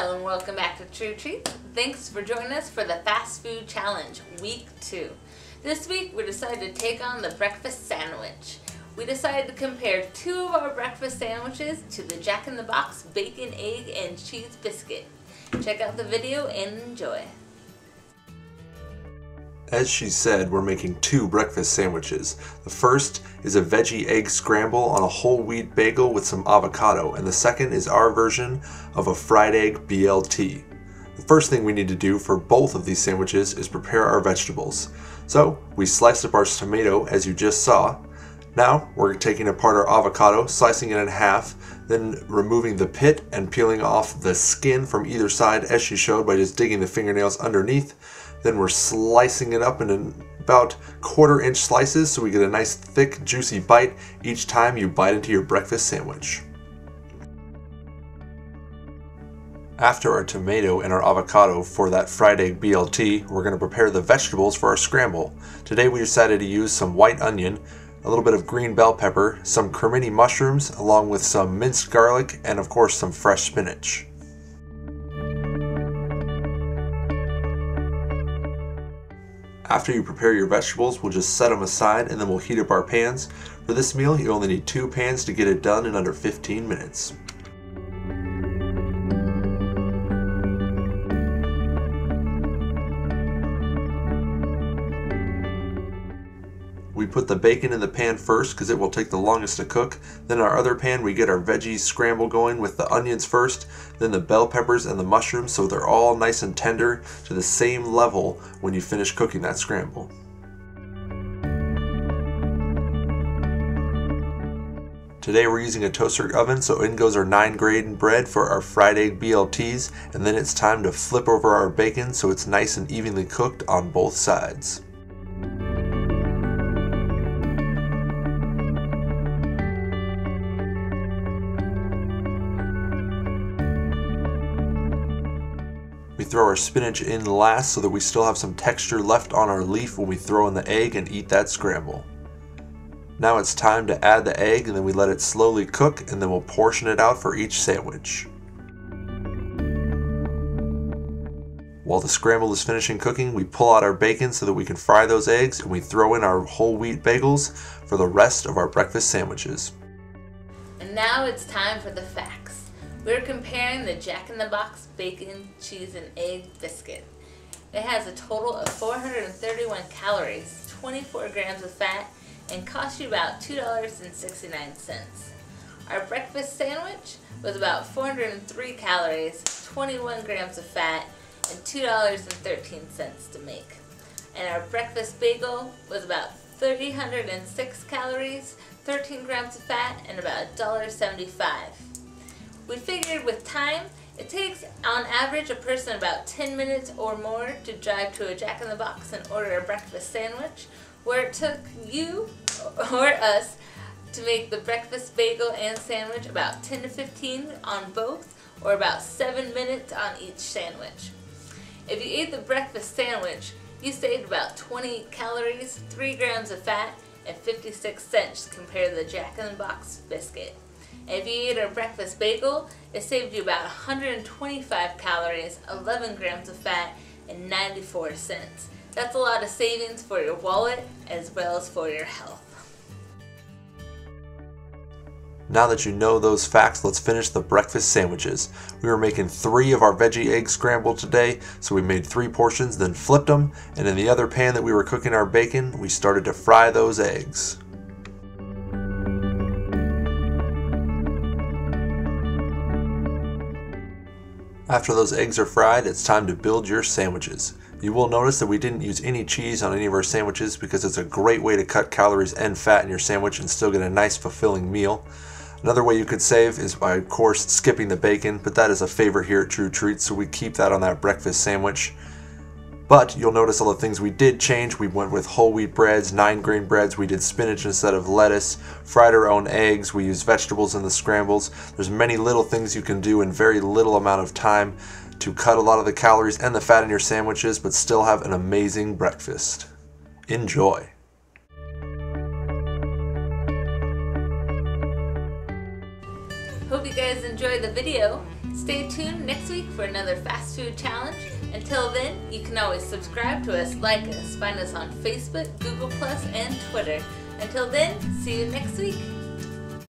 Hello and welcome back to True Treats. Thanks for joining us for the Fast Food Challenge, Week 2. This week we decided to take on the breakfast sandwich. We decided to compare two of our breakfast sandwiches to the Jack in the Box Bacon, Egg, and Cheese Biscuit. Check out the video and enjoy. As she said, we're making two breakfast sandwiches. The first is a veggie egg scramble on a whole wheat bagel with some avocado, and the second is our version of a fried egg BLT. The first thing we need to do for both of these sandwiches is prepare our vegetables. So we sliced up our tomato as you just saw. Now we're taking apart our avocado, slicing it in half, then removing the pit and peeling off the skin from either side as she showed by just digging the fingernails underneath. Then we're slicing it up in about 1/4 inch slices so we get a nice thick juicy bite each time you bite into your breakfast sandwich. After our tomato and our avocado for that fried egg BLT, we're going to prepare the vegetables for our scramble. Today we decided to use some white onion, a little bit of green bell pepper, some cremini mushrooms, along with some minced garlic, and of course some fresh spinach. After you prepare your vegetables, we'll just set them aside and then we'll heat up our pans. For this meal, you only need 2 pans to get it done in under 15 minutes. We put the bacon in the pan first because it will take the longest to cook. Then in our other pan we get our veggies scramble going with the onions first, then the bell peppers and the mushrooms so they're all nice and tender to the same level when you finish cooking that scramble. Today we're using a toaster oven, so in goes our 9-grain bread for our fried egg BLTs, and then it's time to flip over our bacon so it's nice and evenly cooked on both sides. We throw our spinach in last so that we still have some texture left on our leaf when we throw in the egg and eat that scramble. Now it's time to add the egg and then we let it slowly cook and then we'll portion it out for each sandwich. While the scramble is finishing cooking, we pull out our bacon so that we can fry those eggs and we throw in our whole wheat bagels for the rest of our breakfast sandwiches. And now it's time for the facts. We're comparing the Jack in the Box Bacon, Cheese, and Egg Biscuit. It has a total of 431 calories, 24 grams of fat, and costs you about $2.69. Our breakfast sandwich was about 403 calories, 21 grams of fat, and $2.13 to make. And our breakfast bagel was about 306 calories, 13 grams of fat, and about $1.75. We figured with time, it takes on average a person about 10 minutes or more to drive to a Jack in the Box and order a breakfast sandwich, where it took you or us to make the breakfast bagel and sandwich about 10 to 15 on both, or about 7 minutes on each sandwich. If you ate the breakfast sandwich, you saved about 20 calories, 3 grams of fat, and 56 cents compared to the Jack in the Box biscuit. And if you ate a breakfast bagel, it saved you about 125 calories, 11 grams of fat, and 94 cents. That's a lot of savings for your wallet as well as for your health. Now that you know those facts, let's finish the breakfast sandwiches. We were making 3 of our veggie egg scramble today, so we made 3 portions, then flipped them, and in the other pan that we were cooking our bacon, we started to fry those eggs. After those eggs are fried, it's time to build your sandwiches. You will notice that we didn't use any cheese on any of our sandwiches because it's a great way to cut calories and fat in your sandwich and still get a nice fulfilling meal. Another way you could save is by, of course, skipping the bacon, but that is a favorite here at True Treats, so we keep that on that breakfast sandwich. But you'll notice all the things we did change. We went with whole wheat breads, 9-grain breads, we did spinach instead of lettuce, fried our own eggs, we used vegetables in the scrambles. There's many little things you can do in very little amount of time to cut a lot of the calories and the fat in your sandwiches, but still have an amazing breakfast. Enjoy! Hope you guys enjoyed the video. Stay tuned next week for another fast food challenge. Until then, you can always subscribe to us, like us, find us on Facebook, Google+, and Twitter. Until then, see you next week.